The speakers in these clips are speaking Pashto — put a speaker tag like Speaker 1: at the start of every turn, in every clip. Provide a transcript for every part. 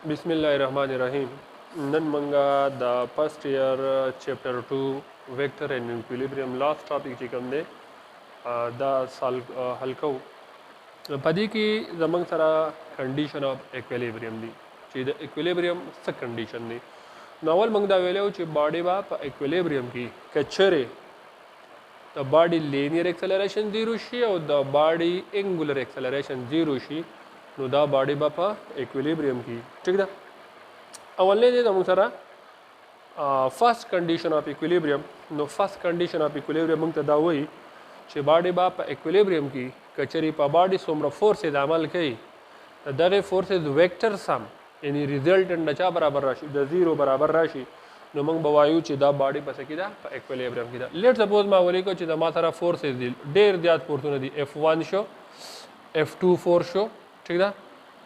Speaker 1: बिस्मिल्लाहिर्रहमानिर्रहीम नन मंगा the first year chapter 2 vector and equilibrium last topic چې کوم دی دا سال حل کو پدې کې زمنګ سره کنډیشن اف اکویلیبریم دی چې د اکویلیبریم څه کنډیشن دی نو اول موږ دا ویلو چې باډي با په اکویلیبریم کې کچره د باډي لینیر اکسلریشن 0 شي او د باډي انګولر اکسلریشن 0 شي نو دا باډي با په اکویلیبریم کې ٹھیک ده اولنې د موږ سره فرست کنډیشن اف اکویلیبریم نو فرست کنډیشن اف اکویلیبریم موږ ته دا وایي چې باډي با په اکویلیبریم کې کچري په باډي څومره فورسز عمل کوي دغه فورسز ویکټر سم یعنی ریزلټنټ د چا برابر راشي د 0 برابر راشي نو موږ به وایو چې دا باډي پس کې ده په اکویلیبریم کې ده لیټ سپوز ما ولې کو چې د ما سره فورسز دي ډېر زیات فورسونه دي F1 شو F2 4 شو ٹھیک ده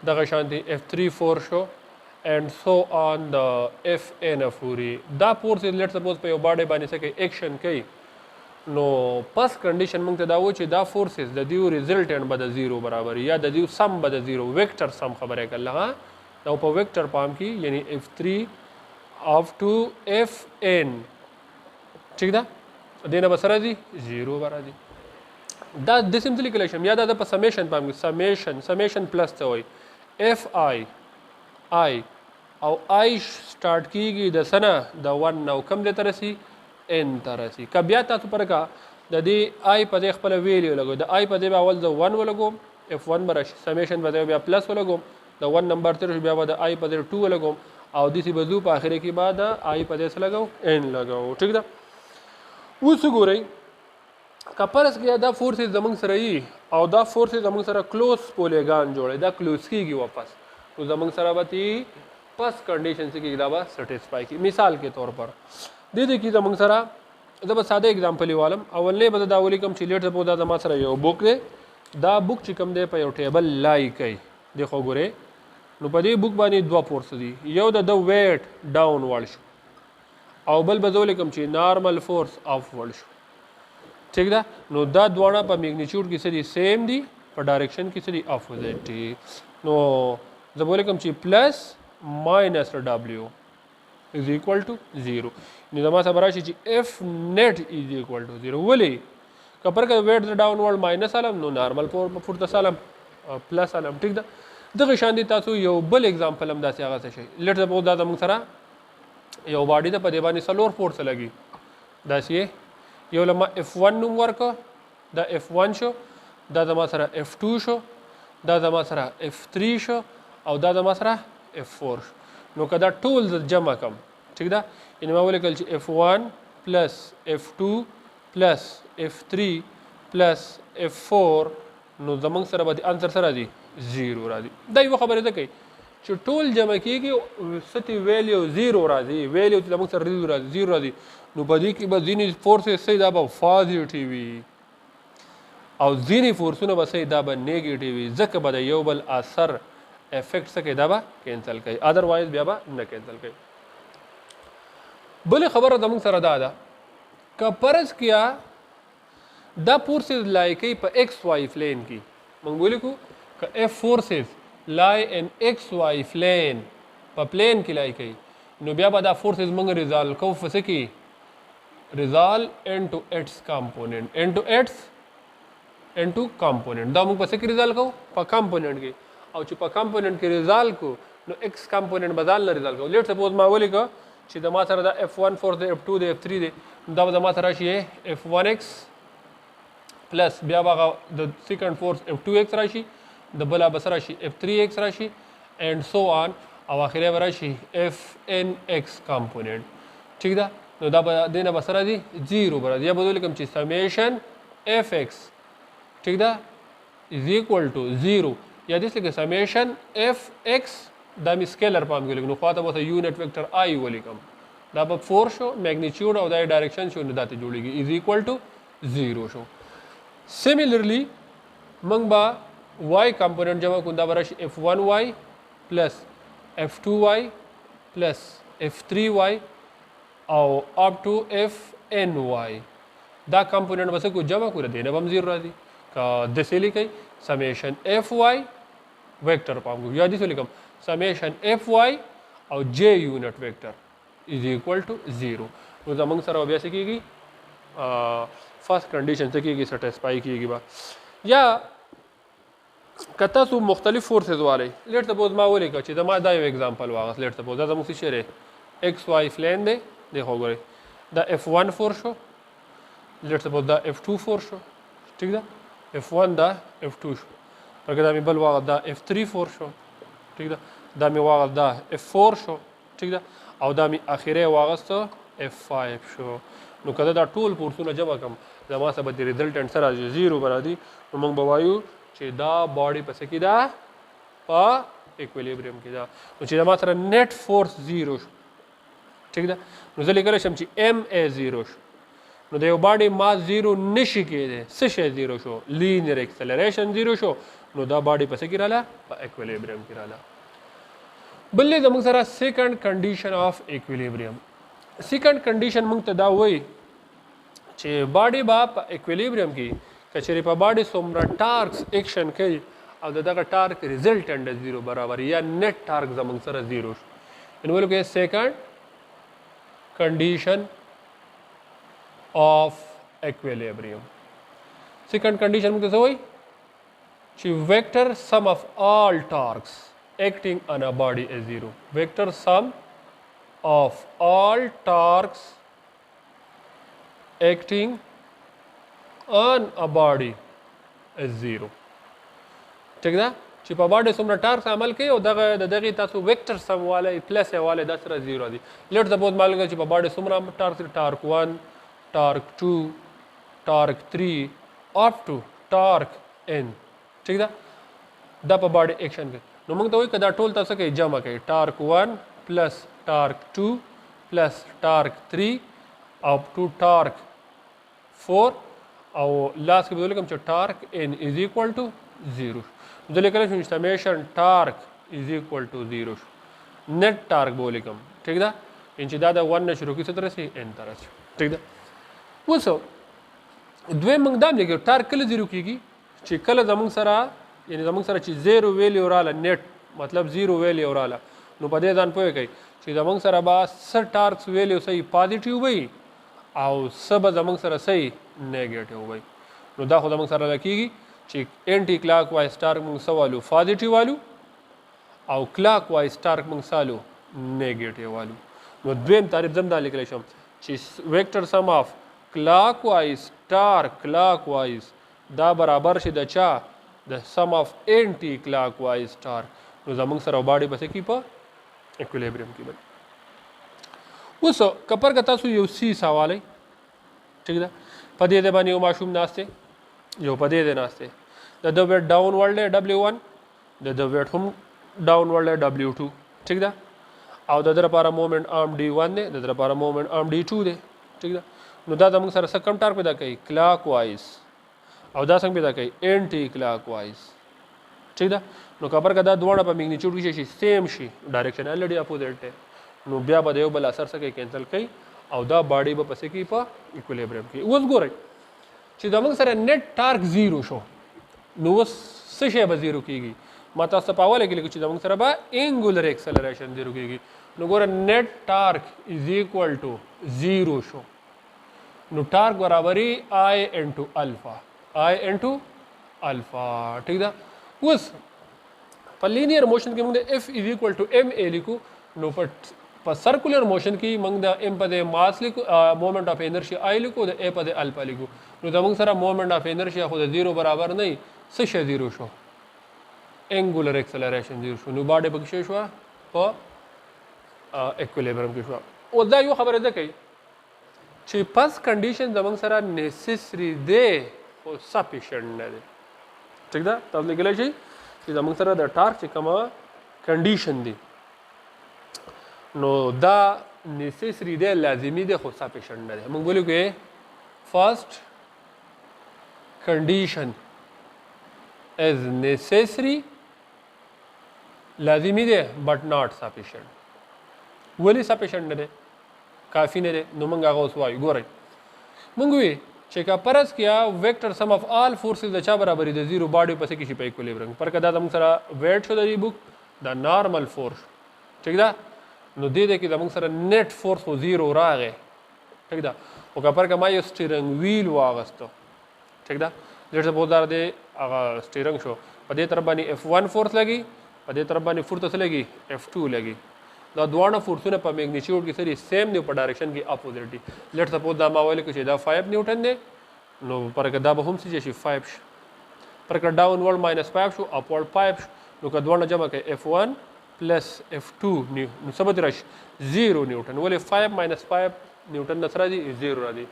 Speaker 1: دغه شانتي F3 4 شو and so on د Fn پورې دا فورسز لیټ سپوز په یو باډي باندې څه کوي ایکشن کوي نو پس کنډیشن موږ ته دا و چې دا فورسز د دیو ریزلټنټ به د 0 برابر یا د دیو سم به د 0 ویکټر سم خبره کړل ها نو په ویکټر پام کې یعنی F3 of 2 Fn ٹھیک ده دینه به سره دي 0 برابر دي دا د سمپلی کلیشن یا دا په سمیشن پام کې سمیشن پلس ته وای Fi I او I سٹارټ کیږي د سنه د 1 نو کم د ترسي n ترسي ک بیا تاسو پرکا د دې I په خپل ویلیو لګو د I په دې اول د 1 ولګو F1 برش سمیشن په دې بیا پلس ولګو د 1 نمبر تر بیا د I په دې 2 ولګو او د سی بزو په اخر کې بعد I په دې لګو n لګو ٹھیک ده اوس ګورئ کپرس کې دا فورسز زمنګ سره ای او دا فورسز زمنګ سره کلوز پولیګان جوړي دا کلوز کیږي واپس نو زمنګ سره به پس کنډیشن کې دا به سټیسفای کی مثال کے طور پر د دې کې زمنګ سره دا به ساده اگزامپل والم اولنې به دا ولې کوم چې لیټ سپوز دا ما سره یو بوک دی دا بوک چې کوم دی په یو ټیبل لای کوي د خو ګوره نو په دې بوک باندې دوه فورس دي یو د ویټ ډاون ورډ شو او بل به ولې کوم چې نارمل فورس اپ ورډ شو ٹھیک ده نو دا دواړه په میګنیچیوډ کې سړي سیم دي په ډایرکشن کې سړي اپوزیټ دي نو زه بوله کوم چې پلس ماینس W is equal to 0 نو دا ما سره راشي چې F net is equal to 0 ولې کپر کا ویټ ډاون ورډ ماینس علم نو نارمل فور د سلام پلس علم ٹھیک ده دغه شان دي تاسو یو بل اگزامپل هم داسې هغه څه شي لیټ سپوز دا موږ سره یو باډي ته په دی باندې سلور فورس لګي داسې یو لما F1 نوم ورکو دا F1 شو دا زما سره F2 شو دا زما سره F3 شو او دا زما سره F4 شو نو کدا ټول جمع کم ٹھیک ده ان ما ولیکل چې F1 پلس F2 پلس F3 پلس F4 نو زمنګ سره به انسر سره دی 0 راځي دا یو خبره ده کوي چې ټول جمع کیږي ستي ویلیو 0 راځي ویلیو چې زمنګ سره 0 راځي نو په دې کې به ځینې فورسز سي دا به پازیټیو وي او ځینې فورسونه به سي دا به نیگیټیو وي ځکه به د یو بل اثر افیکټ څه کوي دا به کینسل کوي ادروایز بیا به نه کینسل کوي بل خبره زموږ سره دا ده که فرض کیا دا فورسز لای کوي په ایکس واي پلین کې موږ ولیکو که اف فورسز لای ان ایکس واي پلین په پلین کې لای کوي نو بیا به دا فورسز موږ ریزالو کوو فسه کې resolve into its component into component دا موږ په څه کې ریزالو کوو په کمپوننت کې او چې په کمپوننت کې ریزالو کو نو ایکس کمپوننت بدل نه ریزالو کوو لیټ سپوز ما ولیکو چې د ما سره دا F1 فورس دی F2 دی F3 دی دا د ما سره شي F1x پلس بیا به د سیکنډ فورس F2x راشي د بل به سره شي F3x راشي and so on او اخره به راشي Fnx کمپوننت ٹھیک ده نو دا دینه به سره دی 0 برابر یا بدل کوم چې سمیشن Fx ٹھیک ده is equal to 0 یا دې لکه سمیشن Fx دا می سکیلر پام کې نو خواته به یونټ ویکټر I ولیکم دا به 4 شو میګنیچیوډ او د ډایرکشن شو نو دا ته جوړیږي is equal to 0 شو سیمیلرلی موږ با y کمپوننت جمع کوو دا برش F1y پلس F2y پلس F3y او up to Fny دا کمپوننت بس کو جمع کو دینه بم 0 راځي کا د سلی کوي سمیشن Fy ویکټر پام کو یا دې لیکم summation fy او j unit vector is equal to 0. نو زمونږ سره بیا څه کېږي فرست کنډیشن څه کېږي سټسفای کېږي به. یا که تاسو مختلف فورسز والی لیټ سپوز ما ولیکه چې زما دا یو اگزامپل واغست لیټ سپوز دا زموږ څه شی دی ایکس وائی پلین دی دی خو ګورئ دا F1 فورس شو لیټ سپوز دا F2 فورس شو ٹھیک ده F1 دا F2 شو پرکه دا مې بل واغست دا F3 فورس شو ٹھیک ده دا مې واغست دا F4 شو ټیک ده او دا مې اخیری واغست F5 شو. نو کله دا ټول فورسونه جمع کم زما څه به د ریزلټنټ سره زیرو به راځي نو موږ به وایو چې دا باډي په څه کې ده په ایکویلیبریم کې ده. نو چې زما سره نیټ فورس زیرو شو ٹھیک ده نو زه لیکلی شم چې ایم ای زیرو شو نو د یو باډي ماس زیرو نشي کېدی څه شی زیرو شو لینیر اکسلریشن زیرو شو نو دا باډي په څه کې راله په ایکویلیبریم کې راله. بل دی زموږ سره سیکنډ کنډیشن آف ایکویلیبریم. سیکنډ کنډیشن موږ ته دا وایي چې باډي به په ایکویلیبریم کې که چېرې په باډي څومره ټارکس ایکشن کوي او د دغه ټارک ریزلټنټ د زیرو برابر یا نیټ ټارک زموږ سره زیرو شو. نو ویلو کې سیکنډ کنډیشن آف ایکویلیبریم. سیکنډ کنډیشن موږ ته څه وایي چې ویکټر سم آف آل ټارکس acting on a body is zero. Vector sum of all torques acting on a body is zero. ٹھیک ده چې په باډي څومره ټارکس عمل کوي او دغه تاسو ویکټر سم والی پلس والی دا سره زیرو دي. لیټ سپوز معلومه چې په باډي څومره ټارکس ټارک 1 ټارک 2 ټارک 3 اپ ټو ټارک n ٹھیک ده دا په باډي ایکشن کوي. نو موږ ته وایي که دا ټول تاسو کوي جمع کوي ټارک 1 پلس ټارک 2 پلس ټارک 3 اپ ټو ټارک 4 او لاست کې به ولیکم چې ټارک n از ایکوال ټو 0. زه لیکلی شم چې سمیشن ټارک از ایکوال ټو 0 شو. نیټ ټارک به ولیکم ټیک ده چې دا د 1 نه شروع کېږي څه ته رسي n ته رسي ټیک ده. اوس دویم موږ دا هم لیکو ټارک کله 0 کېږي چې کله زموږ سره یعنی زموږ سره چې زیرو ویلیو راله نیټ مطلب زیرو ویلیو راله نو په دې ځان پوه کوئ چې زموږ سره به څه ټارکس ویلیو صحیح پازیټیو وي او څه به زموږ سره صحیح نیګیټیو وي. نو دا خو زموږ سره کېږي چې اینټي کلاک وایز ټارک موږ څه والو پازیټیو والو او کلاک وایز ټارک موږ څه والو نیګیټیو والو. نو دویم تعریف زم دا لیکلی شم چې ویکټر سم آف کلاک وایز ټارک کلاک وایز دا برابر شي د چا د سم آف اینټي کلاک وایز ټارک. نو زموږ سره باډي به څه کي په ایکویلیبریم کې بل. اوس کپر که تاسو یو سیس حوالی ټیک ده په دې باندې یو ماشوم ناست دی یو په دې ناست دی د د ویټ ډاون ورلډ دی W1 د ویټ هم ډاون ورلډ دی W2 ټیک ده او د در لپاره مومنت ارم D1 دی د در لپاره مومنت ارم D2 دی ټیک ده. نو دا زموږ سره څه کم ټارک پیدا کوي کلاک وایز او دا څنګه پیدا کوي اینټي کلاک وایز ٹھیک ده. نو کبر که دا دواړه په میګنیچیوډ کې شي سیم شي ډایرکشن الریډي اپوزیټ دی نو بیا به د یو بل اثر څه کینسل کوي او دا باډي به پسې کوي په ایکویلیبریم کې. اوس ګورئ چې زموږ سره نیټ ټارک زیرو شو نو اوس څه شی به زیرو کېږي ما تاسو ته په اوله کې لیکو چې زموږ سره به انګولر ایکسلریشن زیرو کېږي. نو ګوره نیټ ټارک از ایکوال ټو زیرو شو نو ټارک برابري I انټو الفا I انټو الفا ٹھیک ده. اوس په لینیر موشن کې موږ د F از ایکوال ټو M A لیکو نو په سرکولر موشن کې موږ د M په د ماس لیکو مومنت اف انرشیا I لیکو د A په د الفا لیکو. نو زموږ سره مومنت اف انرشیا خو د زیرو برابر نه څه شی زیرو شو انګولر ایکسلریشن زیرو شو. نو باډي په کې شو په ایکویلیبریم کې شو. او دا یو خبره ده کوي چې پس کنډیشن زموږ سره نیسیسري دی خو سفیشنټ نه دی ټیک ده. تاسو لیکلی شئ چې زموږ سره د ټارک چې کومه کنډیشن دی نو دا نیسیسري دی لازمي دی خو سفیشنټ نه دی. موږ ویلو کې فرست کنډیشن از نیسیسري لازمي دی بٹ ناٹ سفیشنټ. ولې سفیشنټ نه دی کافي نه دی نو موږ هغه اوس وایو. ګورئ موږ وی چې که پرس کیا ویکټر سم اف آل فورسز د چا برابرې د زیرو باډي پسې کې شي په ایکویلیبریم پر کدا زموږ سره ویټ شو د دې بوک دا نارمل فورس ٹھیک ده نو دې کې زموږ سره نیټ فورس خو 0 راغی ٹھیک ده او که پر ما یو سټیرنګ ویل واغستو ٹھیک ده لیټس سپوز دا دې هغه سټیرنګ شو په دې طرف باندې F1 فورس لګي په دې طرف باندې فورس لګي F2 لګي دا دوه فورسونه په میګنیټیوډ کې سری سیم دی په ډایرکشن کې اپوزیټ دي لیټس سپوز دا ما ویل کې دا 5 نیوټن دی نو پر دا به هم څه شي 5 شي پر ډاون ورډ ماینس 5 شو اپورډ 5 شو نو که دوه جمع کوي F1 پلس F2 نو ثبت راشي 0 نیوټن ولې 5 ماینس 5 نیوټن نصر دي 0 را دي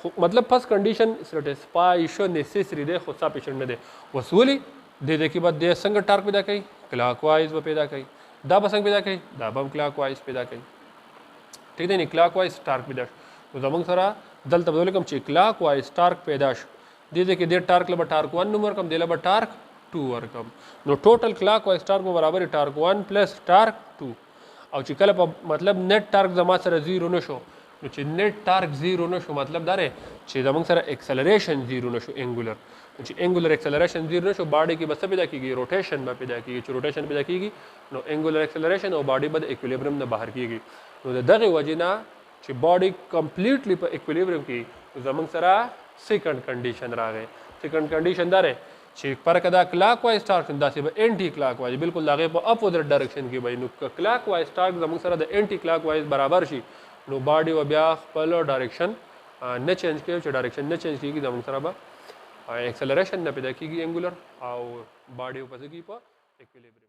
Speaker 1: خو مطلب فرست کنډیشن سټیسفای نیسیسری دی خو سفیشنت نه دی وسولي د دې کې بعد د څنګه ټارک پیدا کوي کلاک وایز به پیدا کوي دا به څنګه پیدا کوي دا به کلاک وایز پیدا کوي ٹھیک دی نه کلاک وایز ټارک پیدا نو زموږ سره دلته بدل کوم چې کلاک وایز ټارک پیدا شو د دې کې د ټارک له ټارک 1 نمبر کم د له ټارک 2 ورکم نو ټوټل کلاک وایز ټارک برابر ټارک 1 پلس ټارک 2 او چې کله په مطلب نیټ ټارک زما سره 0 نشو نو چې نیټ ټارک 0 نشو مطلب دا دی چې زموږ سره اکسلریشن 0 نشو انګولر چې انګولر اکسلریشن 0 نشو باډي کې بس پیدا کیږي روټیشن به پیدا کیږي چې روټیشن پیدا کیږي نو انګولر اکسلریشن او باډي به اکویلیبریم نه بهر کیږي نو دغه وجینا چې باډي کمپلیټلی په اکویلیبریم کې زموږ سره سیکنډ کنډیشن راغی سیکنډ کنډیشن دا چې پر کدا کلاک وایز ټارک داسې به انټي کلاک وایز بالکل هغه په اپوزیټ ډایرکشن کې وای نو کلاک وایز ټارک زموږ سره د انټي کلاک وایز برابر شي نو باډي و بیا خپل ډایرکشن نه چینج کوي چې ډایرکشن نه چینج کیږي زموږ سره به اکسلریشن نه پیدا کیږي انګولر او باډي په ځای کې په اکویلیبریم